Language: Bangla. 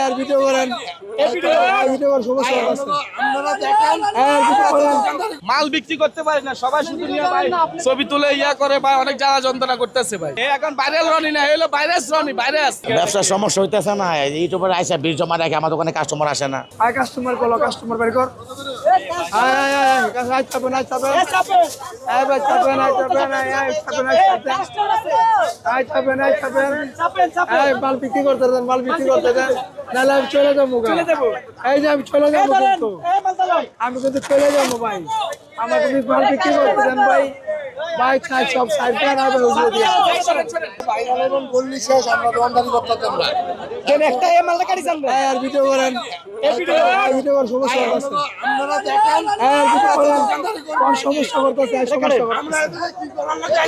আর ভিডিও করেন ভিডিও করার সমস্যা আছে মাল বিক্রি করতে পারি না, সবাই শুধু নিয়ে ভাই ছবি তুলে ইয়া করে ভাই, অনেক জ্বালা যন্ত্রণা করতেছে ভাই। এই এখন ভাইরাল রনি না, হলো ভাইরাস রনি, ভাইরাস। ব্যবসার সমস্যা হইতেছে না, ইউটিউবার আইসা বিল জমা রাখে, আমার দোকানে কাস্টমার আসে না। আয় কাস্টমার কল, কাস্টমার বের কর। আয় আয় আয় কাছে আয় চাপেন, আয় চাপেন, আয় ভাই চাপেন, আয় চাপেন, আয় আয় চাপেন, আয় চাপেন, আয় চাপেন, আয় চাপেন, আয় মাল বিক্রি করতে দেন, মাল বিক্রি করতে দেন, নাহলে আমি চলে যাবো। এই যে আমি চলে যাবো, কিন্তু আমি কিন্তু চলে যাবো ভাই, আমাকে মাল বিক্রি করতে দেন ভাই। ভাই খাই সব সাইড প্ল্যান হবে হুজুর দিয়ে ভাইরাল এবং বললি শেষ, আমরা দোকানদারি করতাম না। দেন একটা এই মালটা কাটি চান ভাই, আর ভিডিও করেন ভিডিও করার সমস্যা আছে আপনারা দেখেন, আর ভিডিও করেন কোন সমস্যা করতেছে, সমস্যা আমরা কি করার লাগে